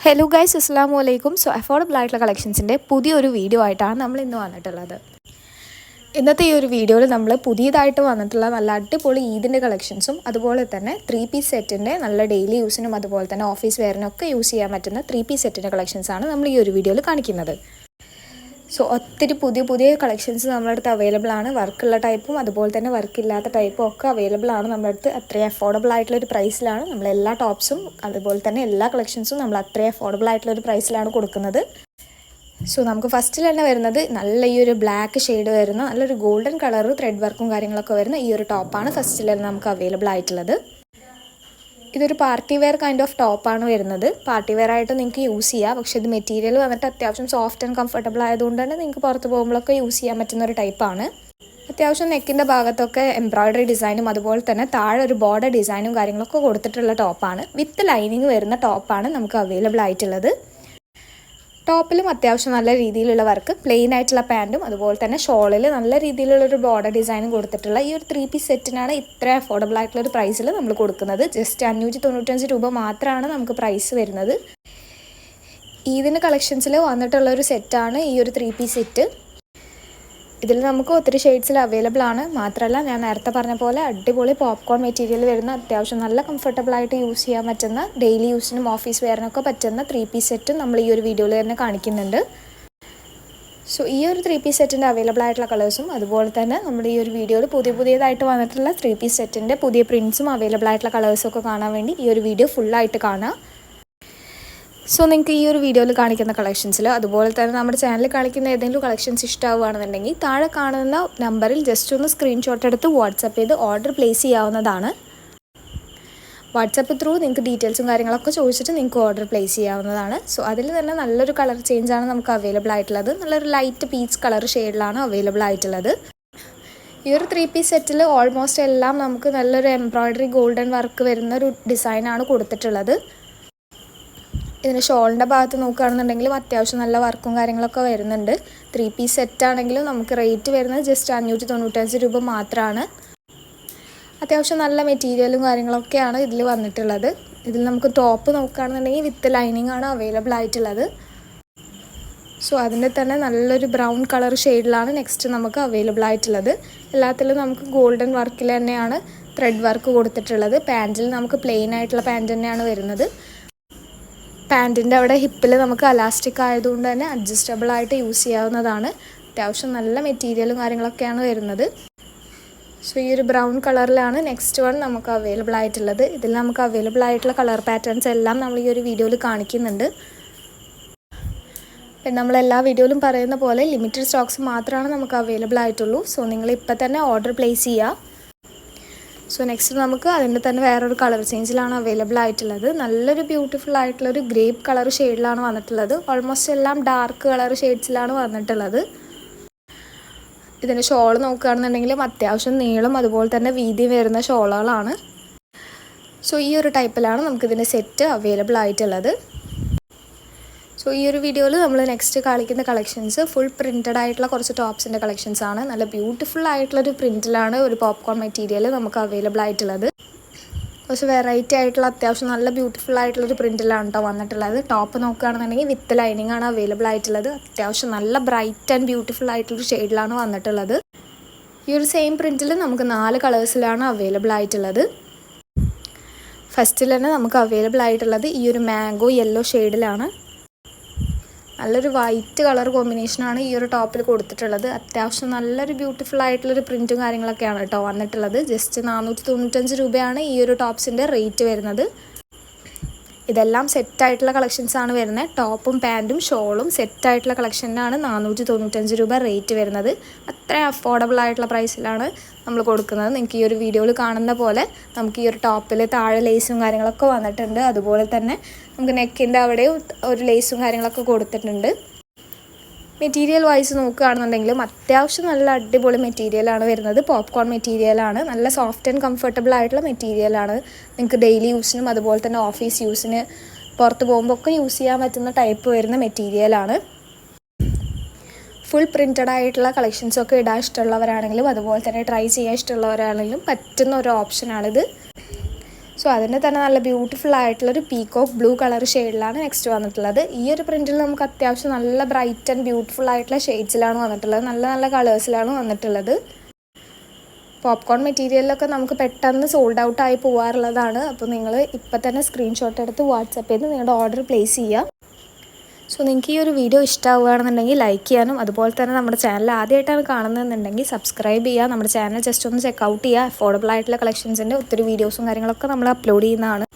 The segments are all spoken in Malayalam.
ഹലോ ഗൈസ്, അസ്സലാമു അലൈക്കും. സോ അഫോർഡബിൾ ആയിട്ടുള്ള കളക്ഷൻസിൻ്റെ പുതിയൊരു വീഡിയോ ആയിട്ടാണ് നമ്മൾ ഇന്ന് വന്നിട്ടുള്ളത്. ഇന്നത്തെ ഈ ഒരു വീഡിയോയിൽ നമ്മൾ പുതിയതായിട്ട് വന്നിട്ടുള്ള നല്ല അടിപൊളി ഈദിൻ്റെ കളക്ഷൻസും അതുപോലെ തന്നെ 3-പീസ് സെറ്റിൻ്റെ നല്ല ഡെയിലി യൂസിനും അതുപോലെ തന്നെ ഓഫീസ് വെയറിനൊക്കെ യൂസ് ചെയ്യാൻ പറ്റുന്ന 3-പീസ് സെറ്റിൻ്റെ കളക്ഷൻസാണ് നമ്മൾ ഈ ഒരു വീഡിയോയിൽ കാണിക്കുന്നത്. സോ ഒത്തിരി പുതിയ കളക്ഷൻസ് നമ്മുടെ അടുത്ത് അവൈലബിൾ ആണ്. വർക്കുള്ള ടൈപ്പും അതുപോലെ തന്നെ വർക്കില്ലാത്ത ടൈപ്പും ഒക്കെ അവൈലബിൾ ആണ് നമ്മുടെ അടുത്ത്. അത്രയും അഫോർഡബിൾ ആയിട്ടുള്ളൊരു പ്രൈസിലാണ് നമ്മൾ എല്ലാ ടോപ്സും അതുപോലെ തന്നെ എല്ലാ കളക്ഷൻസും നമ്മൾ അത്രയും അഫോർഡബിൾ ആയിട്ടുള്ളൊരു പ്രൈസിലാണ് കൊടുക്കുന്നത്. സോ നമുക്ക് ഫസ്റ്റിൽ തന്നെ വരുന്നത് നല്ല ഈ ഒരു ബ്ലാക്ക് ഷെയ്ഡ് വരുന്ന നല്ലൊരു ഗോൾഡൻ കളർ ത്രെഡ് വർക്കും കാര്യങ്ങളൊക്കെ വരുന്ന ഈ ഒരു ടോപ്പാണ് ഫസ്റ്റിൽ തന്നെ നമുക്ക് അവൈലബിൾ ആയിട്ടുള്ളത്. ഇതൊരു പാർട്ടി വെയർ കൈൻഡ് ഓഫ് ടോപ്പാണ് വരുന്നത്. പാർട്ടി വെയർ ആയിട്ട് നിങ്ങൾക്ക് യൂസ് ചെയ്യാം. പക്ഷേ ഇത് മെറ്റീരിയൽ വന്നിട്ട് അത്യാവശ്യം സോഫ്റ്റ് ആൻഡ് കംഫർട്ടബിൾ ആയതുകൊണ്ട് തന്നെ നിങ്ങൾക്ക് പുറത്ത് പോകുമ്പോഴൊക്കെ യൂസ് ചെയ്യാൻ പറ്റുന്ന ഒരു ടൈപ്പാണ്. അത്യാവശ്യം നെക്കിൻ്റെ ഭാഗത്തൊക്കെ എംബ്രോയ്ഡറി ഡിസൈനും അതുപോലെ തന്നെ താഴെ ഒരു ബോർഡർ ഡിസൈനും കാര്യങ്ങളൊക്കെ കൊടുത്തിട്ടുള്ള ടോപ്പാണ്. വിത്ത് ലൈനിങ് വരുന്ന ടോപ്പാണ് നമുക്ക് അവൈലബിൾ ആയിട്ടുള്ളത്. ടോപ്പിലും അത്യാവശ്യം നല്ല രീതിയിലുള്ള വർക്ക്, പ്ലെയിൻ ആയിട്ടുള്ള പാൻറ്റും അതുപോലെ തന്നെ ഷോളിൽ നല്ല രീതിയിലുള്ളൊരു ബോർഡർ ഡിസൈനും കൊടുത്തിട്ടുള്ള ഈ ഒരു 3-പീസ് സെറ്റിനാണ് ഇത്ര അഫോർഡബിൾ ആയിട്ടുള്ളൊരു പ്രൈസിൽ നമ്മൾ കൊടുക്കുന്നത്. ജസ്റ്റ് 595 രൂപ മാത്രമാണ് നമുക്ക് പ്രൈസ് വരുന്നത്. ഈദിൻ്റെ കളക്ഷൻസിൽ വന്നിട്ടുള്ളൊരു സെറ്റാണ് ഈ ഒരു 3-പീസ് സെറ്റ്. ഇതിൽ നമുക്ക് ഒത്തിരി ഷെയ്ഡ്സിൽ അവൈലബിൾ ആണ്. മാത്രമല്ല ഞാൻ നേരത്തെ പറഞ്ഞ പോലെ അടിപൊളി പോപ്കോൺ മെറ്റീരിയൽ വരുന്ന അത്യാവശ്യം നല്ല കംഫർട്ടബിൾ ആയിട്ട് യൂസ് ചെയ്യാൻ പറ്റുന്ന ഡെയിലി യൂസിനും ഓഫീസ് വെയറിനൊക്കെ പറ്റുന്ന 3-പീസ് സെറ്റും നമ്മൾ ഈ ഒരു വീഡിയോയിൽ തന്നെ കാണിക്കുന്നുണ്ട്. സോ ഈ ഒരു 3-പീസ് സെറ്റിൻ്റെ അവൈലബിൾ ആയിട്ടുള്ള കളേഴ്സും അതുപോലെ തന്നെ നമ്മുടെ ഈ ഒരു വീഡിയോയിൽ പുതിയതായിട്ട് വന്നിട്ടുള്ള 3-പീസ് സെറ്റിൻ്റെ പുതിയ പ്രിൻറ്റ്സും അവൈലബിൾ ആയിട്ടുള്ള കളേഴ്സും ഒക്കെ കാണാൻ വേണ്ടി ഈ ഒരു വീഡിയോ ഫുള്ളായിട്ട് കാണാം. സോ നിങ്ങൾക്ക് ഈ ഒരു വീഡിയോയിൽ കാണിക്കുന്ന കളക്ഷൻസിൽ അതുപോലെ തന്നെ നമ്മുടെ ചാനലിൽ കാണിക്കുന്ന ഏതെങ്കിലും കളക്ഷൻസ് ഇഷ്ടമാവുകയാണെന്നുണ്ടെങ്കിൽ താഴെ കാണുന്ന നമ്പറിൽ ജസ്റ്റ് ഒന്ന് സ്ക്രീൻഷോട്ട് എടുത്ത് വാട്സപ്പ് ചെയ്ത് ഓർഡർ പ്ലേസ് ചെയ്യാവുന്നതാണ്. വാട്സപ്പ് ത്രൂ നിങ്ങൾക്ക് ഡീറ്റെയിൽസും കാര്യങ്ങളൊക്കെ ചോദിച്ചിട്ട് നിങ്ങൾക്ക് ഓർഡർ പ്ലേസ് ചെയ്യാവുന്നതാണ്. സോ അതിൽ തന്നെ നല്ലൊരു കളർ ചേഞ്ചാണ് നമുക്ക് അവൈലബിൾ ആയിട്ടുള്ളത്. നല്ലൊരു ലൈറ്റ് പീച്ച് കളർ ഷെയ്ഡിലാണ് അവൈലബിൾ ആയിട്ടുള്ളത്. ഈ ഒരു 3-പീസ് സെറ്റിൽ ഓൾമോസ്റ്റ് എല്ലാം നമുക്ക് നല്ലൊരു എംബ്രോയ്ഡറി ഗോൾഡൻ വർക്ക് വരുന്ന ഒരു ഡിസൈനാണ് കൊടുത്തിട്ടുള്ളത്. ഇതിന് ഷോളിൻ്റെ ഭാഗത്ത് നോക്കുകയാണെന്നുണ്ടെങ്കിലും അത്യാവശ്യം നല്ല വർക്കും കാര്യങ്ങളൊക്കെ വരുന്നുണ്ട്. 3-പീസ് സെറ്റാണെങ്കിലും നമുക്ക് റേറ്റ് വരുന്നത് ജസ്റ്റ് 595 രൂപ മാത്രമാണ്. അത്യാവശ്യം നല്ല മെറ്റീരിയലും കാര്യങ്ങളൊക്കെയാണ് ഇതിൽ വന്നിട്ടുള്ളത്. ഇതിൽ നമുക്ക് ടോപ്പ് നോക്കുകയാണെന്നുണ്ടെങ്കിൽ വിത്ത് ലൈനിങ് ആണ് അവൈലബിൾ ആയിട്ടുള്ളത്. സോ അതിൻ്റെ തന്നെ നല്ലൊരു ബ്രൗൺ കളർ ഷെയ്ഡിലാണ് നെക്സ്റ്റ് നമുക്ക് അവൈലബിൾ ആയിട്ടുള്ളത്. എല്ലാത്തിലും നമുക്ക് ഗോൾഡൻ വർക്കിൽ തന്നെയാണ് ത്രെഡ് വർക്ക് കൊടുത്തിട്ടുള്ളത്. പാൻറ്റിൽ നമുക്ക് പ്ലെയിൻ ആയിട്ടുള്ള പാൻറ്റ് തന്നെയാണ് വരുന്നത്. പാൻറ്റിൻ്റെ അവിടെ ഹിപ്പിൽ നമുക്ക് അലാസ്റ്റിക് ആയതുകൊണ്ട് തന്നെ അഡ്ജസ്റ്റബിൾ ആയിട്ട് യൂസ് ചെയ്യാവുന്നതാണ്. അത്യാവശ്യം നല്ല മെറ്റീരിയലും കാര്യങ്ങളൊക്കെയാണ് വരുന്നത്. സോ ഈ ഒരു ബ്രൗൺ കളറിലാണ് നെക്സ്റ്റ് വൺ നമുക്ക് അവൈലബിൾ ആയിട്ടുള്ളത്. ഇതിൽ നമുക്ക് അവൈലബിൾ ആയിട്ടുള്ള കളർ പാറ്റേൺസ് എല്ലാം നമ്മൾ ഈ ഒരു വീഡിയോയിൽ കാണിക്കുന്നുണ്ട്. പിന്നെ നമ്മളെല്ലാ വീഡിയോയിലും പറയുന്ന പോലെ ലിമിറ്റഡ് സ്റ്റോക്സ് മാത്രമാണ് നമുക്ക് അവൈലബിൾ ആയിട്ടുള്ളൂ. സോ നിങ്ങൾ ഇപ്പം തന്നെ ഓർഡർ പ്ലേസ് ചെയ്യുക. സോ നെക്സ്റ്റ് നമുക്ക് അതിൻ്റെ തന്നെ വേറൊരു കളർ ചേഞ്ചിലാണ് അവൈലബിൾ ആയിട്ടുള്ളത്. നല്ലൊരു ബ്യൂട്ടിഫുൾ ആയിട്ടുള്ളൊരു ഗ്രേപ്പ് കളർ ഷെയ്ഡിലാണ് വന്നിട്ടുള്ളത്. ഓൾമോസ്റ്റ് എല്ലാം ഡാർക്ക് കളർ ഷെയ്ഡ്സിലാണ് വന്നിട്ടുള്ളത്. ഇതിൻ്റെ ഷോൾ നോക്കുകയാണെന്നുണ്ടെങ്കിലും അത്യാവശ്യം നീളം അതുപോലെ തന്നെ വീതി വരുന്ന ഷോളുകളാണ്. സോ ഈ ഒരു ടൈപ്പിലാണ് നമുക്കിതിൻ്റെ സെറ്റ് അവൈലബിൾ ആയിട്ടുള്ളത്. സോ ഈ ഒരു വീഡിയോയിൽ നമ്മൾ നെക്സ്റ്റ് കാണിക്കുന്ന കളക്ഷൻസ് ഫുൾ പ്രിൻറ്റഡ് ആയിട്ടുള്ള കുറച്ച് ടോപ്സിൻ്റെ കളക്ഷൻസ് ആണ്. നല്ല ബ്യൂട്ടിഫുൾ ആയിട്ടുള്ളൊരു പ്രിൻറ്റിലാണ് ഒരു പോപ്കോൺ മെറ്റീരിയൽ നമുക്ക് അവൈലബിൾ ആയിട്ടുള്ളത്. കുറച്ച് വെറൈറ്റി ആയിട്ടുള്ള അത്യാവശ്യം നല്ല ബ്യൂട്ടിഫുൾ ആയിട്ടുള്ളൊരു പ്രിൻറ്റിലാണ് കേട്ടോ വന്നിട്ടുള്ളത്. ടോപ്പ് നോക്കുകയാണെന്നുണ്ടെങ്കിൽ വിത്ത് ലൈനിങ് ആണ് അവൈലബിൾ ആയിട്ടുള്ളത്. അത്യാവശ്യം നല്ല ബ്രൈറ്റ് ആൻഡ് ബ്യൂട്ടിഫുൾ ആയിട്ടുള്ളൊരു ഷെയ്ഡിലാണ് വന്നിട്ടുള്ളത്. ഈ ഒരു സെയിം പ്രിൻറ്റിൽ നമുക്ക് 4 കളേഴ്സിലാണ് അവൈലബിൾ ആയിട്ടുള്ളത്. ഫസ്റ്റിൽ തന്നെ നമുക്ക് അവൈലബിൾ ആയിട്ടുള്ളത് ഈ ഒരു മാംഗോ യെല്ലോ ഷെയ്ഡിലാണ്. നല്ലൊരു വൈറ്റ് കളർ കോമ്പിനേഷനാണ് ഈ ഒരു ടോപ്പിൽ കൊടുത്തിട്ടുള്ളത്. അത്യാവശ്യം നല്ലൊരു ബ്യൂട്ടിഫുൾ ആയിട്ടുള്ളൊരു പ്രിൻറ്റും കാര്യങ്ങളൊക്കെയാണ് കേട്ടോ വന്നിട്ടുള്ളത്. ജസ്റ്റ് 495 രൂപയാണ് ഈ ഒരു ടോപ്സിൻ്റെ റേറ്റ് വരുന്നത്. ഇതെല്ലാം സെറ്റായിട്ടുള്ള കളക്ഷൻസാണ് വരുന്നത്. ടോപ്പും പാൻറ്റും ഷോളും സെറ്റായിട്ടുള്ള കളക്ഷനാണ് 495 രൂപ റേറ്റ് വരുന്നത്. അത്രയും അഫോർഡബിൾ ആയിട്ടുള്ള പ്രൈസിലാണ് നമ്മൾ കൊടുക്കുന്നത്. നിങ്ങൾക്ക് ഈ ഒരു വീഡിയോയിൽ കാണുന്ന പോലെ നമുക്ക് ഈ ഒരു ടോപ്പിൽ താഴെ ലേസും കാര്യങ്ങളൊക്കെ വന്നിട്ടുണ്ട്. അതുപോലെ തന്നെ നമുക്ക് നെക്കിൻ്റെ അവിടെ ഒരു ലേസും കാര്യങ്ങളൊക്കെ കൊടുത്തിട്ടുണ്ട്. മെറ്റീരിയൽ വൈസ് നോക്കുകയാണെന്നുണ്ടെങ്കിലും അത്യാവശ്യം നല്ല അടിപൊളി മെറ്റീരിയലാണ് വരുന്നത്. പോപ്കോൺ മെറ്റീരിയലാണ്. നല്ല സോഫ്റ്റ് ആൻഡ് കംഫർട്ടബിൾ ആയിട്ടുള്ള മെറ്റീരിയലാണ്. നിങ്ങൾക്ക് ഡെയിലി യൂസിനും അതുപോലെ തന്നെ ഓഫീസ് യൂസിന് പുറത്ത് പോകുമ്പോൾ ഒക്കെ യൂസ് ചെയ്യാൻ പറ്റുന്ന ടൈപ്പ് വരുന്ന മെറ്റീരിയലാണ്. ഫുൾ പ്രിൻറ്റഡ് ആയിട്ടുള്ള കളക്ഷൻസൊക്കെ ഇടാൻ ഇഷ്ടമുള്ളവരാണെങ്കിലും അതുപോലെ തന്നെ ട്രൈ ചെയ്യാൻ ഇഷ്ടമുള്ളവരാണെങ്കിലും പറ്റുന്ന ഒരു ഓപ്ഷനാണിത്. സോ അതിൻ്റെ തന്നെ നല്ല ബ്യൂട്ടിഫുൾ ആയിട്ടുള്ളൊരു പീകോക്ക് ബ്ലൂ കളർ ഷെയ്ഡിലാണ് നെക്സ്റ്റ് വന്നിട്ടുള്ളത്. ഈ ഒരു പ്രിൻറ്റിൽ നമുക്ക് അത്യാവശ്യം നല്ല ബ്രൈറ്റ് ആൻഡ് ബ്യൂട്ടിഫുൾ ആയിട്ടുള്ള ഷെയ്ഡ്സിലാണ് വന്നിട്ടുള്ളത്. നല്ല നല്ല കളേഴ്സിലാണ് വന്നിട്ടുള്ളത്. പോപ്കോൺ മെറ്റീരിയലിലൊക്കെ നമുക്ക് പെട്ടെന്ന് സോൾഡ് ഔട്ട് ആയി പോകാറുള്ളതാണ്. അപ്പോൾ നിങ്ങൾ ഇപ്പം തന്നെ സ്ക്രീൻഷോട്ട് എടുത്ത് വാട്സപ്പ് ചെയ്ത് നിങ്ങളുടെ ഓർഡർ പ്ലേസ് ചെയ്യുക. സോ നിങ്ങൾക്ക് ഈ ഒരു വീഡിയോ ഇഷ്ടമാവുകയാണെന്നുണ്ടെങ്കിൽ ലൈക്ക് ചെയ്യാനും അതുപോലെ തന്നെ നമ്മുടെ ചാനൽ ആദ്യമായിട്ടാണ് കാണുന്നതെന്നുണ്ടെങ്കിൽ സബ്സ്ക്രൈബ് ചെയ്യുക. നമ്മുടെ ചാനൽ ജസ്റ്റ് ഒന്ന് ചെക്കൗട്ട് ചെയ്യുക. അഫോർഡബിൾ ആയിട്ടുള്ള കളക്ഷൻസിൻ്റെ ഒത്തിരി വീഡിയോസും കാര്യങ്ങളൊക്കെ നമ്മൾ അപ്ലോഡ് ചെയ്യുന്നതാണ്.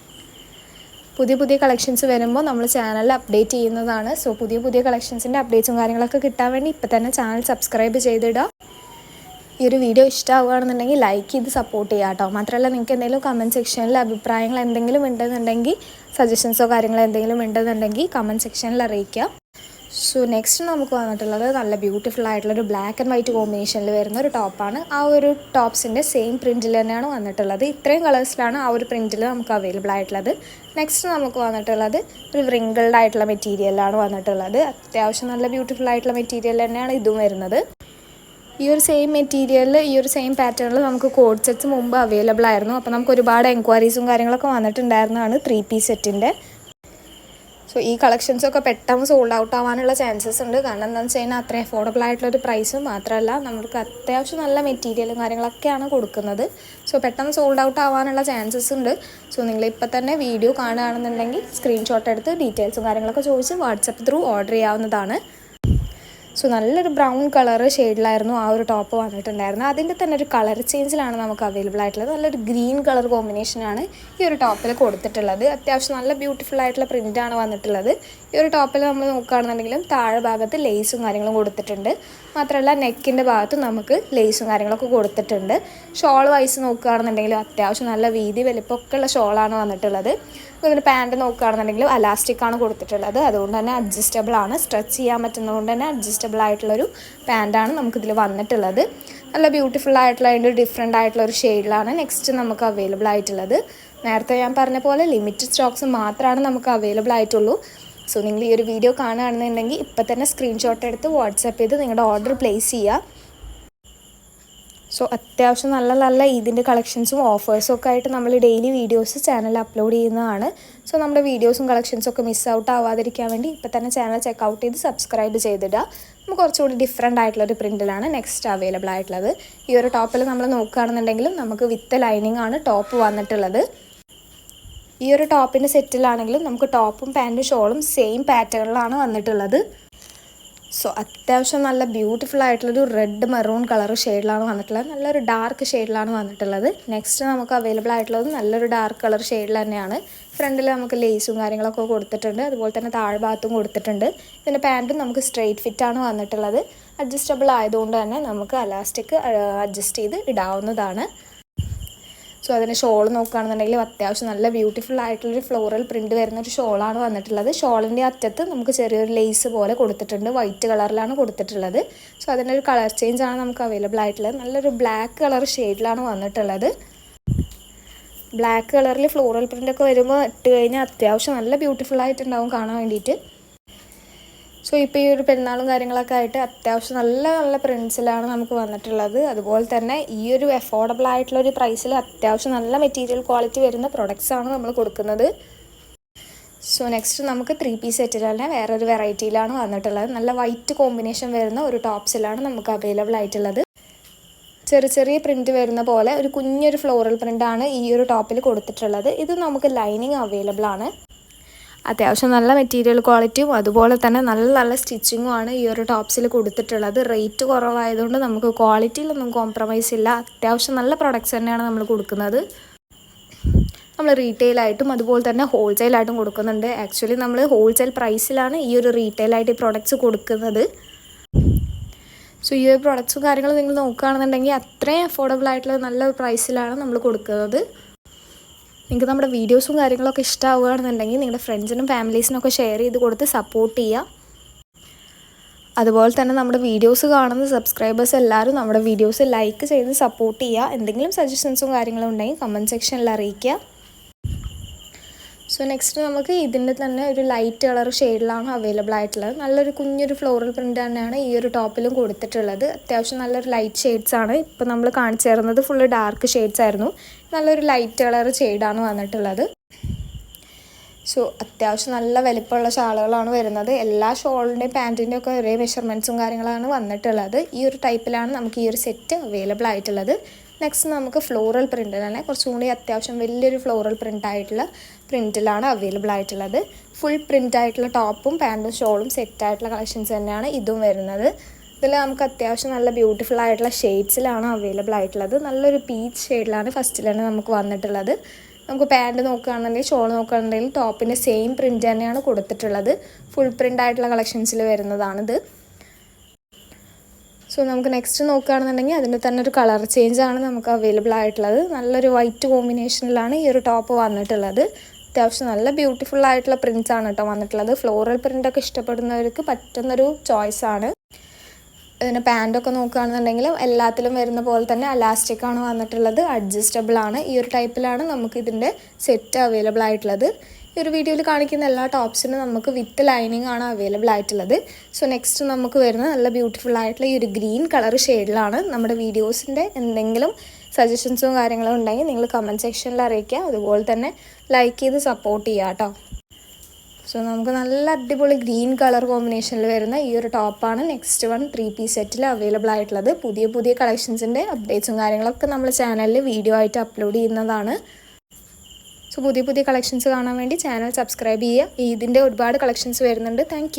പുതിയ പുതിയ കളക്ഷൻസ് വരുമ്പോൾ നമ്മൾ ചാനലിൽ അപ്ഡേറ്റ് ചെയ്യുന്നതാണ്. സോ പുതിയ പുതിയ കളക്ഷൻസിൻ്റെ അപ്ഡേറ്റ്സും കാര്യങ്ങളൊക്കെ കിട്ടാൻ വേണ്ടി ഇപ്പം തന്നെ ചാനൽ സബ്സ്ക്രൈബ് ചെയ്തിടുക. ഈ ഒരു വീഡിയോ ഇഷ്ടമാവുകയാണെന്നുണ്ടെങ്കിൽ ലൈക്ക് ചെയ്ത് സപ്പോർട്ട് ചെയ്യുക കേട്ടോ. മാത്രമല്ല നിങ്ങൾക്ക് എന്തെങ്കിലും കമൻറ്റ് സെക്ഷനിൽ അഭിപ്രായങ്ങൾ എന്തെങ്കിലും ഉണ്ടെന്നുണ്ടെങ്കിൽ സജഷൻസോ കാര്യങ്ങളോ എന്തെങ്കിലും ഉണ്ടെന്നുണ്ടെങ്കിൽ കമൻറ്റ് സെക്ഷനിൽ അറിയിക്കുക. സോ നെക്സ്റ്റ് നമുക്ക് വന്നിട്ടുള്ളത് നല്ല ബ്യൂട്ടിഫുൾ ആയിട്ടുള്ളൊരു ബ്ലാക്ക് ആൻഡ് വൈറ്റ് കോമ്പിനേഷനിൽ വരുന്ന ഒരു ടോപ്പാണ്. ആ ഒരു ടോപ്സിൻ്റെ സെയിം പ്രിൻറ്റിൽ തന്നെയാണ് വന്നിട്ടുള്ളത്. ഇത്രയും കളേഴ്സിലാണ് ആ ഒരു പ്രിൻറ്റിൽ നമുക്ക് അവൈലബിൾ ആയിട്ടുള്ളത്. നെക്സ്റ്റ് നമുക്ക് വന്നിട്ടുള്ളത് ഒരു വ്രിങ്കിൾഡ് ആയിട്ടുള്ള മെറ്റീരിയലാണ് വന്നിട്ടുള്ളത്. അത്യാവശ്യം നല്ല ബ്യൂട്ടിഫുൾ ആയിട്ടുള്ള മെറ്റീരിയൽ തന്നെയാണ് ഇതും വരുന്നത്. ഈ ഒരു സെയിം മെറ്റീരിയലിൽ ഈ ഒരു സെയിം പാറ്റേണിൽ നമുക്ക് കോഡ് സെറ്റ്സ് മുമ്പ് അവൈലബിൾ ആയിരുന്നു. അപ്പോൾ നമുക്ക് ഒരുപാട് എൻക്വയറീസും കാര്യങ്ങളൊക്കെ വന്നിട്ടുണ്ടായിരുന്നതാണ് 3 പീസ് സെറ്റിൻ്റെ. സോ ഈ കളക്ഷൻസൊക്കെ പെട്ടെന്ന് സോൾഡ് ഔട്ട് ആവാനുള്ള ചാൻസസ് ഉണ്ട്. കാരണം എന്താണെന്ന് വെച്ച് കഴിഞ്ഞാൽ അത്രയും അഫോർഡബിൾ ആയിട്ടുള്ളൊരു പ്രൈസും മാത്രമല്ല നമുക്ക് അത്യാവശ്യം നല്ല മെറ്റീരിയലും കാര്യങ്ങളൊക്കെയാണ് കൊടുക്കുന്നത്. സോ പെട്ടെന്ന് സോൾഡ് ഔട്ട് ആവാനുള്ള ചാൻസസ് ഉണ്ട്. സോ നിങ്ങൾ ഇപ്പം തന്നെ വീഡിയോ കാണുകയാണെന്നുണ്ടെങ്കിൽ സ്ക്രീൻഷോട്ട് എടുത്ത് ഡീറ്റെയിൽസും കാര്യങ്ങളൊക്കെ ചോദിച്ച് വാട്സപ്പ് ത്രൂ ഓർഡർ ചെയ്യാവുന്നതാണ്. സോ നല്ലൊരു ബ്രൗൺ കളർ ഷെയ്ഡിലായിരുന്നു ആ ഒരു ടോപ്പ് വന്നിട്ടുണ്ടായിരുന്നത്. അതിൻ്റെ തന്നെ ഒരു കളർ ചേഞ്ചിലാണ് നമുക്ക് അവൈലബിൾ ആയിട്ടുള്ളത്. നല്ലൊരു ഗ്രീൻ കളർ കോമ്പിനേഷനാണ് ഈ ഒരു ടോപ്പിൽ കൊടുത്തിട്ടുള്ളത്. അത്യാവശ്യം നല്ല ബ്യൂട്ടിഫുൾ ആയിട്ടുള്ള പ്രിൻ്റാണ് വന്നിട്ടുള്ളത്. ഈ ഒരു ടോപ്പിൽ നമ്മൾ നോക്കുകയാണെന്നുണ്ടെങ്കിലും താഴെ ഭാഗത്ത് ലേസും കാര്യങ്ങളും കൊടുത്തിട്ടുണ്ട്. മാത്രമല്ല നെക്കിൻ്റെ ഭാഗത്ത് നമുക്ക് ലേസും കാര്യങ്ങളൊക്കെ കൊടുത്തിട്ടുണ്ട്. ഷോൾ വൈസ് നോക്കുകയാണെന്നുണ്ടെങ്കിലും അത്യാവശ്യം നല്ല വീതി വലിപ്പമൊക്കെ ഉള്ള ഷോളാണ് വന്നിട്ടുള്ളത്. ഇതിൻ്റെ പാൻറ്റ് നോക്കുകയാണെന്നുണ്ടെങ്കിലും അലാസ്റ്റിക്കാണ് കൊടുത്തിട്ടുള്ളത്. അതുകൊണ്ട് തന്നെ അഡ്ജസ്റ്റബിൾ ആണ്. സ്ട്രെച്ച് ചെയ്യാൻ പറ്റുന്നതുകൊണ്ട് തന്നെ അഡ്ജസ്റ്റബിൾ ആയിട്ടുള്ളൊരു പാൻറ്റാണ് നമുക്കിതിൽ വന്നിട്ടുള്ളത്. നല്ല ബ്യൂട്ടിഫുൾ ആയിട്ടുള്ള അതിൻ്റെ ഡിഫറെൻ്റ് ആയിട്ടുള്ളൊരു ഷെയ്ഡിലാണ് നെക്സ്റ്റ് നമുക്ക് അവൈലബിൾ ആയിട്ടുള്ളത്. നേരത്തെ ഞാൻ പറഞ്ഞ പോലെ ലിമിറ്റഡ് സ്റ്റോക്സ് മാത്രമാണ് നമുക്ക് അവൈലബിൾ ആയിട്ടുള്ളൂ. സോ നിങ്ങൾ ഈ ഒരു വീഡിയോ കാണുകയാണെന്നുണ്ടെങ്കിൽ ഇപ്പം തന്നെ സ്ക്രീൻഷോട്ട് എടുത്ത് വാട്സാപ്പ് ചെയ്ത് നിങ്ങളുടെ ഓർഡർ പ്ലേസ് ചെയ്യുക. സോ അത്യാവശ്യം നല്ല നല്ല ഇതിൻ്റെ കളക്ഷൻസും ഓഫേഴ്സും ഒക്കെ ആയിട്ട് നമ്മൾ ഡെയിലി വീഡിയോസ് ചാനലിൽ അപ്ലോഡ് ചെയ്യുന്നതാണ്. സോ നമ്മുടെ വീഡിയോസും കളക്ഷൻസൊക്കെ മിസ് ഔട്ട് ആവാതിരിക്കാൻ വേണ്ടി ഇപ്പം തന്നെ ചാനൽ ചെക്കൗട്ട് ചെയ്ത് സബ്സ്ക്രൈബ് ചെയ്തിടുക. നമുക്ക് കുറച്ചുകൂടി ഡിഫറെൻ്റ് ആയിട്ടുള്ളൊരു പ്രിൻറ്റിലാണ് നെക്സ്റ്റ് അവൈലബിൾ ആയിട്ടുള്ളത്. ഈ ഒരു ടോപ്പിൽ നമ്മൾ നോക്കുകയാണെന്നുണ്ടെങ്കിലും നമുക്ക് വിത്ത് ലൈനിങ് ആണ് ടോപ്പ് വന്നിട്ടുള്ളത്. ഈ ഒരു ടോപ്പിൻ്റെ സെറ്റിലാണെങ്കിലും നമുക്ക് ടോപ്പും പാൻറ്റും ഷോളും സെയിം പാറ്റേണിലാണ് വന്നിട്ടുള്ളത്. സോ അത്യാവശ്യം നല്ല ബ്യൂട്ടിഫുൾ ആയിട്ടുള്ളൊരു റെഡ് മെറൂൺ കളർ ഷെയ്ഡിലാണ് വന്നിട്ടുള്ളത്. നല്ലൊരു ഡാർക്ക് ഷെയ്ഡിലാണ് വന്നിട്ടുള്ളത്. നെക്സ്റ്റ് നമുക്ക് അവൈലബിൾ ആയിട്ടുള്ളത് നല്ലൊരു ഡാർക്ക് കളർ ഷെയ്ഡിൽ തന്നെയാണ്. ഫ്രണ്ടിൽ നമുക്ക് ലേസും കാര്യങ്ങളൊക്കെ കൊടുത്തിട്ടുണ്ട്. അതുപോലെ തന്നെ താഴ്ഭാഗത്തും കൊടുത്തിട്ടുണ്ട്. ഇതിൻ്റെ പാൻറ്റും നമുക്ക് സ്ട്രെയിറ്റ് ഫിറ്റാണ് വന്നിട്ടുള്ളത്. അഡ്ജസ്റ്റബിൾ ആയതുകൊണ്ട് തന്നെ നമുക്ക് അലാസ്റ്റിക് അഡ്ജസ്റ്റ് ചെയ്ത് ഇടാവുന്നതാണ്. സോ അതിൻ്റെ ഷോൾ നോക്കുകയാണെന്നുണ്ടെങ്കിൽ അത്യാവശ്യം നല്ല ബ്യൂട്ടിഫുൾ ആയിട്ടുള്ളൊരു ഫ്ലോറൽ പ്രിൻറ്റ് വരുന്നൊരു ഷോളാണ് വന്നിട്ടുള്ളത്. ഷോളിൻ്റെ അറ്റത്ത് നമുക്ക് ചെറിയൊരു ലേസ് പോലെ കൊടുത്തിട്ടുണ്ട്. വൈറ്റ് കളറിലാണ് കൊടുത്തിട്ടുള്ളത്. സോ അതിൻ്റെ ഒരു കളർ ചേഞ്ചാണ് നമുക്ക് അവൈലബിൾ ആയിട്ടുള്ളത്. നല്ലൊരു ബ്ലാക്ക് കളർ ഷെയ്ഡിലാണ് വന്നിട്ടുള്ളത്. ബ്ലാക്ക് കളറിൽ ഫ്ലോറൽ പ്രിൻ്റൊക്കെ വരുമ്പോൾ ഇട്ട് കഴിഞ്ഞാൽ അത്യാവശ്യം നല്ല ബ്യൂട്ടിഫുൾ ആയിട്ടുണ്ടാവും കാണാൻ വേണ്ടിയിട്ട്. സോ ഇപ്പോൾ ഈ ഒരു പെരുന്നാളും കാര്യങ്ങളൊക്കെ ആയിട്ട് അത്യാവശ്യം നല്ല നല്ല പ്രിൻസിലാണ് നമുക്ക് വന്നിട്ടുള്ളത്. അതുപോലെ തന്നെ ഈ ഒരു അഫോർഡബിൾ ആയിട്ടുള്ളൊരു പ്രൈസിൽ അത്യാവശ്യം നല്ല മെറ്റീരിയൽ ക്വാളിറ്റി വരുന്ന പ്രൊഡക്ട്സാണ് നമ്മൾ കൊടുക്കുന്നത്. സോ നെക്സ്റ്റ് നമുക്ക് 3 പീസ് സെറ്റിൽ തന്നെ വേറൊരു വെറൈറ്റിയിലാണ് വന്നിട്ടുള്ളത്. നല്ല വൈറ്റ് കോമ്പിനേഷൻ വരുന്ന ഒരു ടോപ്സിലാണ് നമുക്ക് അവൈലബിൾ ആയിട്ടുള്ളത്. ചെറിയ ചെറിയ പ്രിൻറ്റ് വരുന്ന പോലെ ഒരു കുഞ്ഞൊരു ഫ്ലോറൽ പ്രിൻ്റാണ് ഈ ഒരു ടോപ്പിൽ കൊടുത്തിട്ടുള്ളത്. ഇത് നമുക്ക് ലൈനിങ് അവൈലബിൾ ആണ്. അത്യാവശ്യം നല്ല മെറ്റീരിയൽ ക്വാളിറ്റിയും അതുപോലെ തന്നെ നല്ല നല്ല സ്റ്റിച്ചിങ്ങും ആണ് ഈ ഒരു ടോപ്സിൽ കൊടുത്തിട്ടുള്ളത്. റേറ്റ് കുറവായതുകൊണ്ട് നമുക്ക് ക്വാളിറ്റിയിലൊന്നും കോംപ്രമൈസ് ഇല്ല. അത്യാവശ്യം നല്ല പ്രൊഡക്ട്സ് തന്നെയാണ് നമ്മൾ കൊടുക്കുന്നത്. നമ്മൾ റീറ്റെയിലായിട്ടും അതുപോലെ തന്നെ ഹോൾസെയിലായിട്ടും കൊടുക്കുന്നുണ്ട്. ആക്ച്വലി നമ്മൾ ഹോൾസെയിൽ പ്രൈസിലാണ് ഈ ഒരു റീറ്റെയിലായിട്ട് ഈ പ്രൊഡക്ട്സ് കൊടുക്കുന്നത്. സോ ഈ ഒരു പ്രൊഡക്ട്സും കാര്യങ്ങളും നിങ്ങൾ നോക്കുകയാണെന്നുണ്ടെങ്കിൽ അത്രയും അഫോർഡബിൾ ആയിട്ടുള്ള നല്ല പ്രൈസിലാണ് നമ്മൾ കൊടുക്കുന്നത്. നിങ്ങൾക്ക് നമ്മുടെ വീഡിയോസും കാര്യങ്ങളൊക്കെ ഇഷ്ടമാവുകയാണെന്നുണ്ടെങ്കിൽ നിങ്ങളുടെ ഫ്രണ്ട്സിനും ഫാമിലീസിനൊക്കെ ഷെയർ ചെയ്ത് കൊടുത്ത് സപ്പോർട്ട് ചെയ്യുക. അതുപോലെ തന്നെ നമ്മുടെ വീഡിയോസ് കാണുന്ന സബ്സ്ക്രൈബേഴ്സ് എല്ലാവരും നമ്മുടെ വീഡിയോസ് ലൈക്ക് ചെയ്ത് സപ്പോർട്ട് ചെയ്യുക. എന്തെങ്കിലും സജഷൻസും കാര്യങ്ങളും ഉണ്ടെങ്കിൽ കമൻറ്റ് സെക്ഷനിൽ അറിയിക്കുക. സോ നെക്സ്റ്റ് നമുക്ക് ഇതിൻ്റെ തന്നെ ഒരു ലൈറ്റ് കളർ ഷെയ്ഡിലാണ് അവൈലബിൾ ആയിട്ടുള്ളത്. നല്ലൊരു കുഞ്ഞൊരു ഫ്ലോറൽ പ്രിൻ്റ് തന്നെയാണ് ഈ ഒരു ടോപ്പിലും കൊടുത്തിട്ടുള്ളത്. അത്യാവശ്യം നല്ലൊരു ലൈറ്റ് ഷെയ്ഡ്സ് ആണ്. ഇപ്പോൾ നമ്മൾ കാണിച്ചു തരുന്നത് ഫുള്ള് ഡാർക്ക് ഷെയ്ഡ്സ് ആയിരുന്നു. നല്ലൊരു ലൈറ്റ് കളർ ഷെയ്ഡാണ് വന്നിട്ടുള്ളത്. സോ അത്യാവശ്യം നല്ല വലിപ്പമുള്ള ഷാളുകളാണ് വരുന്നത്. എല്ലാ ഷോളിൻ്റെയും പാൻറ്റിൻ്റെയും ഒക്കെ ഒരേ മെഷർമെൻറ്റ്സും കാര്യങ്ങളാണ് വന്നിട്ടുള്ളത്. ഈ ഒരു ടൈപ്പിലാണ് നമുക്ക് ഈ ഒരു സെറ്റ് അവൈലബിൾ ആയിട്ടുള്ളത്. നെക്സ്റ്റ് നമുക്ക് ഫ്ലോറൽ പ്രിൻ്റ് തന്നെ കുറച്ചും കൂടി അത്യാവശ്യം വലിയൊരു ഫ്ലോറൽ പ്രിൻ്റ് ആയിട്ടുള്ള പ്രിൻറ്റിലാണ് അവൈലബിൾ ആയിട്ടുള്ളത്. ഫുൾ പ്രിൻ്റ് ആയിട്ടുള്ള ടോപ്പും പാൻറ്റും ഷോളും സെറ്റായിട്ടുള്ള കളക്ഷൻസ് തന്നെയാണ് ഇതും വരുന്നത്. ഇതിൽ നമുക്ക് അത്യാവശ്യം നല്ല ബ്യൂട്ടിഫുൾ ആയിട്ടുള്ള ഷെയ്ഡ്സിലാണ് അവൈലബിൾ ആയിട്ടുള്ളത്. നല്ലൊരു പീച്ച് ഷെയ്ഡിലാണ് ഫസ്റ്റിൽ തന്നെ നമുക്ക് വന്നിട്ടുള്ളത്. നമുക്ക് പാൻറ്റ് നോക്കുകയാണെന്നുണ്ടെങ്കിൽ ഷോൾ നോക്കുകയാണെന്നുണ്ടെങ്കിൽ ടോപ്പിൻ്റെ സെയിം പ്രിൻ്റ് തന്നെയാണ് കൊടുത്തിട്ടുള്ളത്. ഫുൾ പ്രിൻ്റ് ആയിട്ടുള്ള കളക്ഷൻസിൽ വരുന്നതാണിത്. സോ നമുക്ക് നെക്സ്റ്റ് നോക്കുകയാണെന്നുണ്ടെങ്കിൽ അതിൻ്റെ തന്നെ ഒരു കളർ ചേഞ്ചാണ് നമുക്ക് അവൈലബിൾ ആയിട്ടുള്ളത്. നല്ലൊരു വൈറ്റ് കോമ്പിനേഷനിലാണ് ഈ ഒരു ടോപ്പ് വന്നിട്ടുള്ളത്. അത്യാവശ്യം നല്ല ബ്യൂട്ടിഫുൾ ആയിട്ടുള്ള പ്രിൻറ്റ്സാണ് കേട്ടോ വന്നിട്ടുള്ളത്. ഫ്ലോറൽ പ്രിൻ്റൊക്കെ ഇഷ്ടപ്പെടുന്നവർക്ക് പറ്റുന്നൊരു ചോയ്സാണ്. ഇതിന് പാൻറ്റൊക്കെ നോക്കുകയാണെന്നുണ്ടെങ്കിൽ എല്ലാത്തിലും വരുന്ന പോലെ തന്നെ അലാസ്റ്റിക്കാണ് വന്നിട്ടുള്ളത്. അഡ്ജസ്റ്റബിൾ ആണ്. ഈ ഒരു ടൈപ്പിലാണ് നമുക്ക് ഇതിൻ്റെ സെറ്റ് അവൈലബിൾ ആയിട്ടുള്ളത്. ഈ ഒരു വീഡിയോയിൽ കാണിക്കുന്ന എല്ലാ ടോപ്സിനും നമുക്ക് വിത്ത് ലൈനിങ് ആണ് അവൈലബിൾ ആയിട്ടുള്ളത്. സോ നെക്സ്റ്റ് നമുക്ക് വരുന്ന നല്ല ബ്യൂട്ടിഫുൾ ആയിട്ടുള്ള ഈ ഒരു ഗ്രീൻ കളർ ഷെയ്ഡിലാണ്. നമ്മുടെ വീഡിയോസിൻ്റെ എന്തെങ്കിലും സജഷൻസും കാര്യങ്ങളും ഉണ്ടെങ്കിൽ നിങ്ങൾ കമൻറ്റ് സെക്ഷനിൽ അറിയിക്കുക. അതുപോലെ തന്നെ ലൈക്ക് ചെയ്ത് സപ്പോർട്ട് ചെയ്യുക കേട്ടോ. സോ നമുക്ക് നല്ല അടിപൊളി ഗ്രീൻ കളർ കോമ്പിനേഷനിൽ വരുന്ന ഈ ഒരു ടോപ്പാണ് നെക്സ്റ്റ് 3 പീസ് സെറ്റിൽ അവൈലബിൾ ആയിട്ടുള്ളത്. പുതിയ കളക്ഷൻസിൻ്റെ അപ്ഡേറ്റ്സും കാര്യങ്ങളൊക്കെ നമ്മൾ ചാനലിൽ വീഡിയോ ആയിട്ട് അപ്ലോഡ് ചെയ്യുന്നതാണ്. സോ പുതിയ കളക്ഷൻസ് കാണാൻ വേണ്ടി ചാനൽ സബ്സ്ക്രൈബ് ചെയ്യുക. ഇതിൻ്റെ ഒരുപാട് കളക്ഷൻസ് വരുന്നുണ്ട്. താങ്ക്